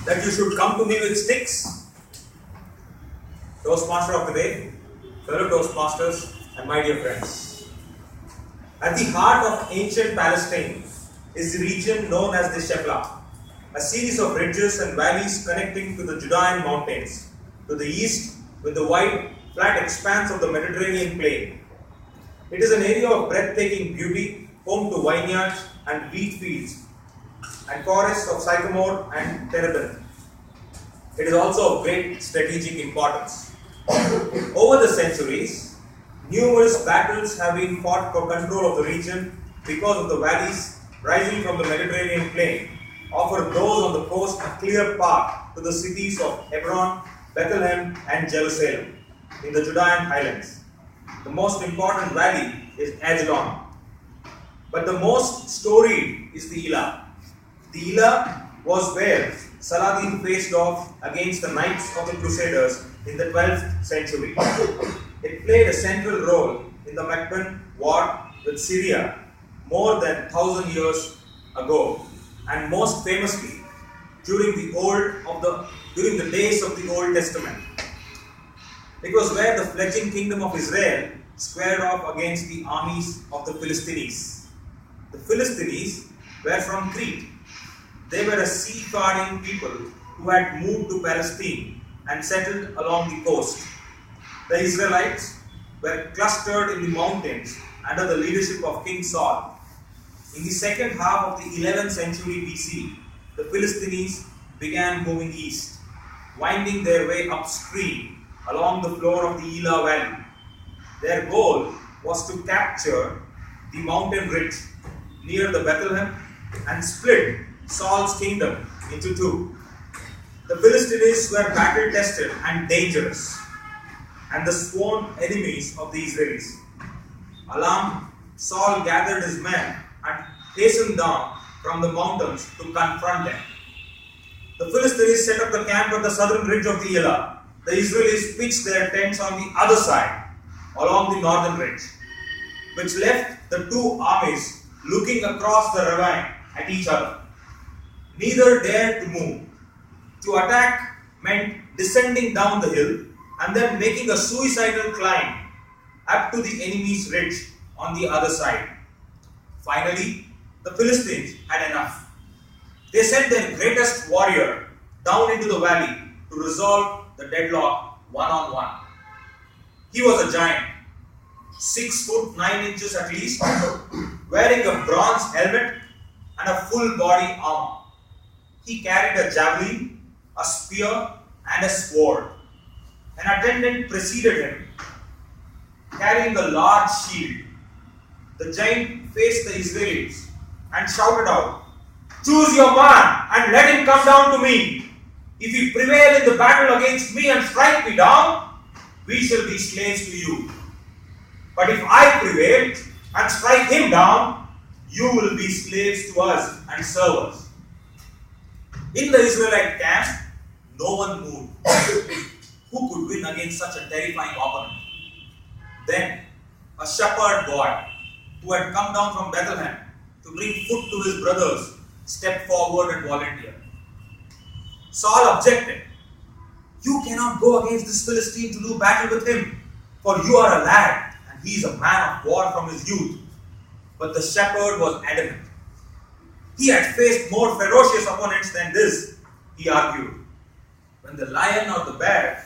that you should come to me with sticks? Toastmaster of the day, fellow Toastmasters, and my dear friends. At the heart of ancient Palestine is the region known as the Shepla, a series of ridges and valleys connecting to the Judean mountains. To the east, with the wide, flat expanse of the Mediterranean plain. It is an area of breathtaking beauty, home to vineyards and wheat fields, and forests of sycamore and terebinth. It is also of great strategic importance. Over the centuries, numerous battles have been fought for control of the region because of the valleys rising from the Mediterranean plain offer those on the coast a clear path to the cities of Hebron, Bethlehem, and Jerusalem in the Judean highlands. The most important valley is Ajalon, but the most storied is the Ila. The Ila was where Saladin faced off against the Knights of the Crusaders in the 12th century. It played a central role in the Meccan War with Syria more than 1,000 years ago, and most famously during the days of the Old Testament. It was where the fledgling kingdom of Israel squared off against the armies of the Philistines. The Philistines were from Crete. They were a seafaring people who had moved to Palestine and settled along the coast. The Israelites were clustered in the mountains under the leadership of King Saul. In the second half of the 11th century BC, the Philistines began moving east, winding their way upstream along the floor of the Ila Valley. Their goal was to capture the mountain ridge near the Bethlehem and split Saul's kingdom into two. The Philistines were battle-tested and dangerous, and the sworn enemies of the Israelis. Alarmed, Saul gathered his men and hastened down from the mountains to confront them. The Philistines set up the camp at the southern ridge of the Ila. The Israelis pitched their tents on the other side, along the northern ridge, which left the two armies looking across the ravine at each other. Neither dared to move. To attack meant descending down the hill and then making a suicidal climb up to the enemy's ridge on the other side. Finally, the Philistines had enough. They sent their greatest warrior down into the valley to resolve the deadlock one-on-one. He was a giant, 6 foot 9 inches at least, wearing a bronze helmet and a full body armor. He carried a javelin, a spear, and a sword. An attendant preceded him, carrying a large shield. The giant faced the Israelites and shouted out, "Choose your man and let him come down to me. If he prevail in the battle against me and strike me down, we shall be slaves to you. But if I prevail and strike him down, you will be slaves to us and serve us." In the Israelite camp, no one moved. Who could win against such a terrifying opponent? Then, a shepherd boy who had come down from Bethlehem to bring food to his brothers stepped forward and volunteered. Saul objected. "You cannot go against this Philistine to do battle with him, for you are a lad and he is a man of war from his youth." But the shepherd was adamant. He had faced more ferocious opponents than this, he argued. When the lion or the bear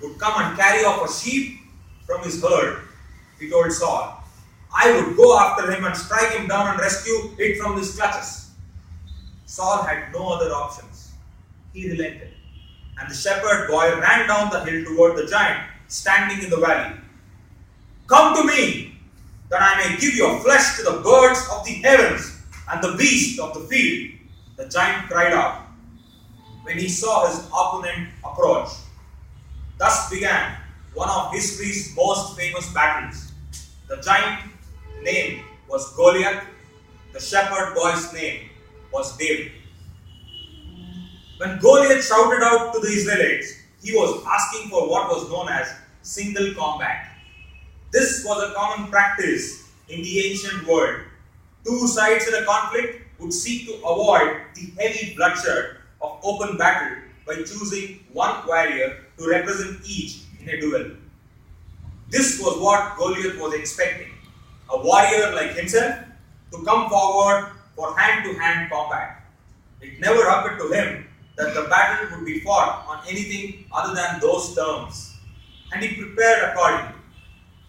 would come and carry off a sheep from his herd, he told Saul, "I would go after him and strike him down and rescue it from his clutches." Saul had no other options. He relented, and the shepherd boy ran down the hill toward the giant standing in the valley. "Come to me, that I may give your flesh to the birds of the heavens and the beasts of the field," the giant cried out when he saw his opponent approach. Thus began one of history's most famous battles. The giant name was Goliath. The shepherd boy's name was David. When Goliath shouted out to the Israelites, he was asking for what was known as single combat. This was a common practice in the ancient world. Two sides in a conflict would seek to avoid the heavy bloodshed of open battle by choosing one warrior to represent each in a duel. This was what Goliath was expecting, a warrior like himself to come forward for hand-to-hand combat. It never occurred to him that the battle would be fought on anything other than those terms, and he prepared accordingly.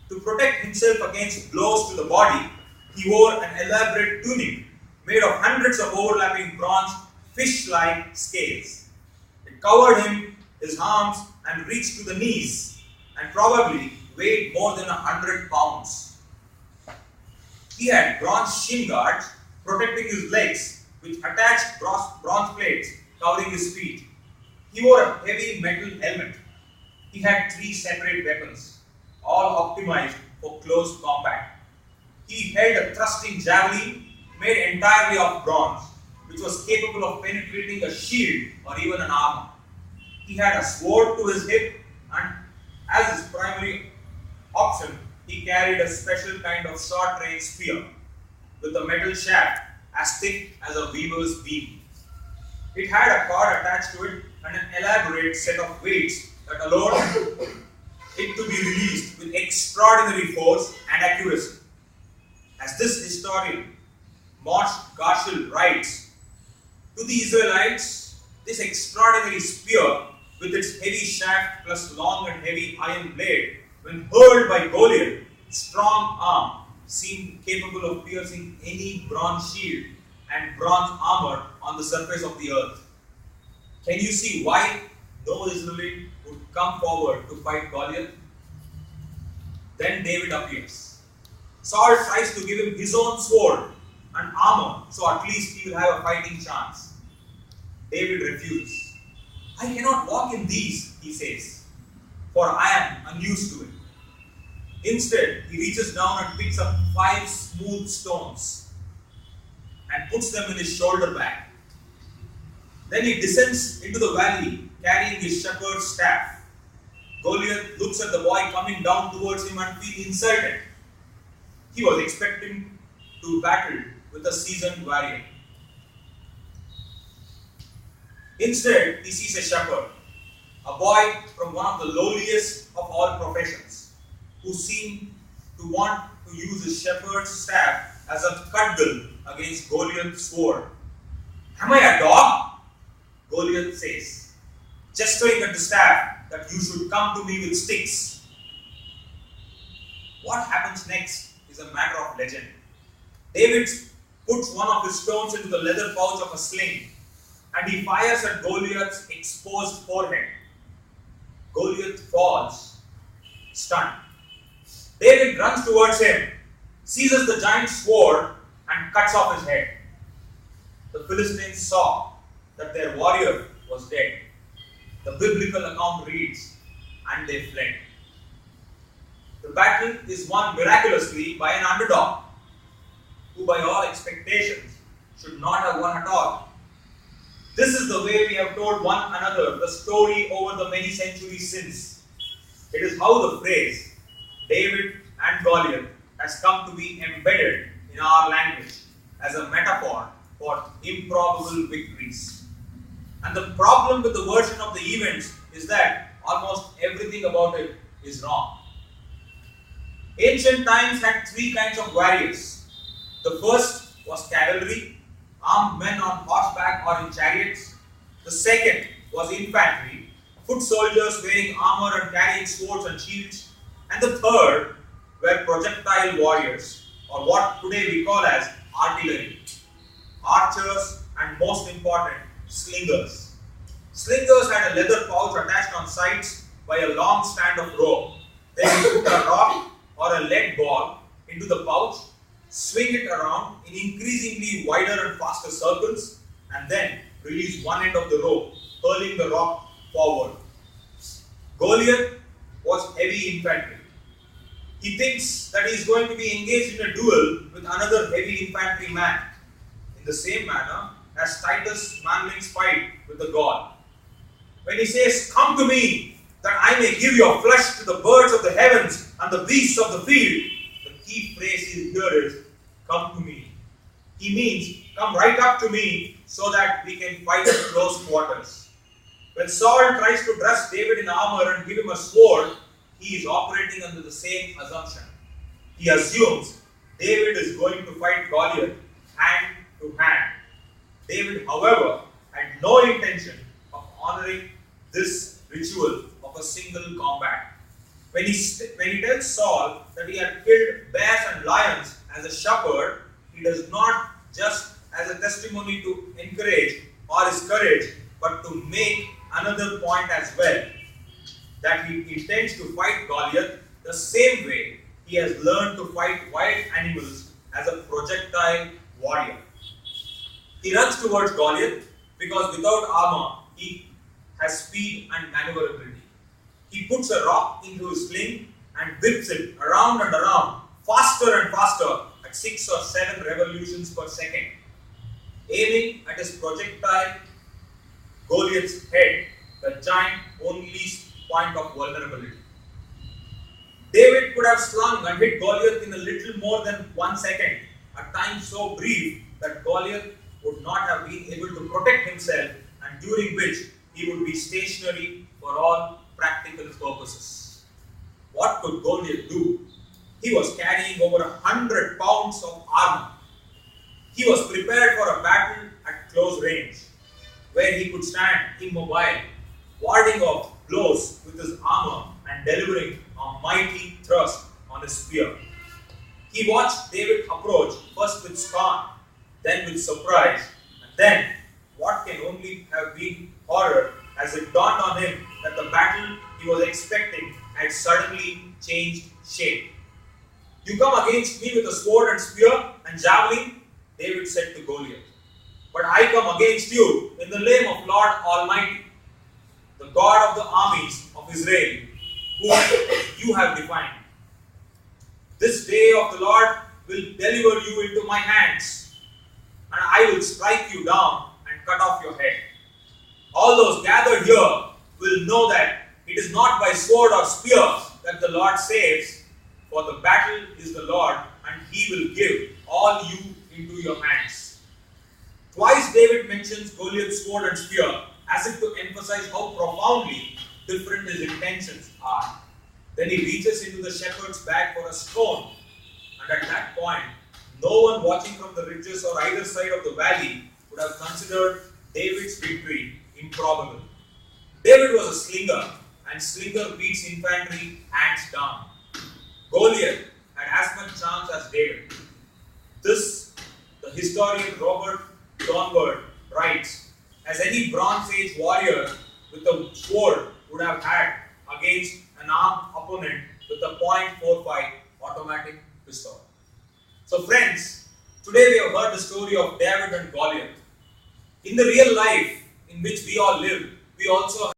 To protect himself against blows to the body, he wore an elaborate tunic made of hundreds of overlapping bronze fish-like scales. It covered him, his arms, and reached to the knees, and probably weighed more than 100 pounds. He had bronze shin guards protecting his legs, with attached bronze plates covering his feet. He wore a heavy metal helmet. He had 3 separate weapons, all optimized for close combat. He held a thrusting javelin made entirely of bronze, which was capable of penetrating a shield or even an armor. He had a sword to his hip, and as his primary option, he carried a special kind of short-range spear with a metal shaft as thick as a weaver's beam. It had a cord attached to it and an elaborate set of weights that allowed it to be released with extraordinary force and accuracy. As this historian, Moshe Gashel, writes, to the Israelites, this extraordinary spear with its heavy shaft plus long and heavy iron blade, when hurled by Goliath's strong arm, seemed capable of piercing any bronze shield and bronze armor on the surface of the earth. Can you see why no Israelite would come forward to fight Goliath? Then David appears. Saul tries to give him his own sword and armor, so at least he will have a fighting chance. David refuses. I cannot walk in these, he says, for I am unused to it. Instead, he reaches down and picks up 5 smooth stones and puts them in his shoulder bag. Then he descends into the valley carrying his shepherd's staff. Goliath looks at the boy coming down towards him and feels insulted. He was expecting to battle with a seasoned warrior. Instead, he sees a shepherd, a boy from one of the lowliest of all professions, who seemed to want to use his shepherd's staff as a cudgel against Goliath's sword. Am I a dog? Goliath says, gesturing at the staff that you should come to me with sticks. What happens next is a matter of legend. David puts one of his stones into the leather pouch of a sling, and he fires at Goliath's exposed forehead. Goliath falls, stunned. David runs towards him, seizes the giant's sword, and cuts off his head. The Philistines saw that their warrior was dead. The biblical account reads, and they fled. The battle is won miraculously by an underdog, who by all expectations should not have won at all. This is the way we have told one another the story over the many centuries since. It is how the phrase David and Goliath has come to be embedded in our language as a metaphor for improbable victories. And the problem with the version of the events is that almost everything about it is wrong. Ancient times had 3 kinds of warriors. The first was cavalry, armed men on horseback or in chariots. The second was infantry, foot soldiers wearing armor and carrying swords and shields. And the third were projectile warriors, or what today we call as artillery, archers, and most important, slingers. Slingers had a leather pouch attached on sides by a long strand of rope. Then you put a rock or a lead ball into the pouch, swing it around in increasingly wider and faster circles, and then release one end of the rope, hurling the rock forward. Goliath was heavy infantry. He thinks that he is going to be engaged in a duel with another heavy infantry man, in the same manner as Titus Manling's fight with the God. When he says, "Come to me, that I may give your flesh to the birds of the heavens and the beasts of the field," the key phrase here is, "Come to me." He means, come right up to me so that we can fight at close quarters. When Saul tries to dress David in armor and give him a sword, he is operating under the same assumption. He assumes David is going to fight Goliath hand to hand. David, however, had no intention of honoring this ritual of a single combat. When he tells Saul that he had killed bears and lions as a shepherd, he does not just as a testimony to encourage or his courage, but to make another point as well, that he intends to fight Goliath the same way he has learned to fight wild animals as a projectile warrior. He runs towards Goliath because without armor he has speed and maneuverability. He puts a rock into his sling and whips it around and around, faster and faster at 6 or 7 revolutions per second. Aiming at his projectile Goliath's head, the giant only point of vulnerability. David could have slung and hit Goliath in a little more than 1 second, a time so brief that Goliath would not have been able to protect himself and during which he would be stationary for all practical purposes. What could Goliath do? He was carrying over 100 pounds of armor. He was prepared for a battle at close range, where he could stand immobile, warding off blows with his armor and delivering a mighty thrust on his spear. He watched David approach first with scorn, then with surprise, and then what can only have been horror as it dawned on him that the battle he was expecting had suddenly changed shape. "You come against me with a sword and spear and javelin," David said to Goliath. "But I come against you in the name of Lord Almighty, the God of the armies of Israel, whom you have defined. This day of the Lord will deliver you into my hands, and I will strike you down and cut off your head. All those gathered here will know that it is not by sword or spear that the Lord saves, for the battle is the Lord, and he will give all you into your hands." Twice David mentions Goliath's sword and spear as if to emphasize how profoundly different his intentions are. Then he reaches into the shepherd's bag for a stone, and at that point, no one watching from the ridges or either side of the valley would have considered David's victory improbable. David was a slinger, and slinger beats infantry hands down. Goliath had as much chance as David. This, the historian Robert Donward writes, as any Bronze Age warrior with a sword would have had against an armed opponent with a .45 automatic pistol. So friends, today we have heard the story of David and Goliath. In the real life in which we all live, we also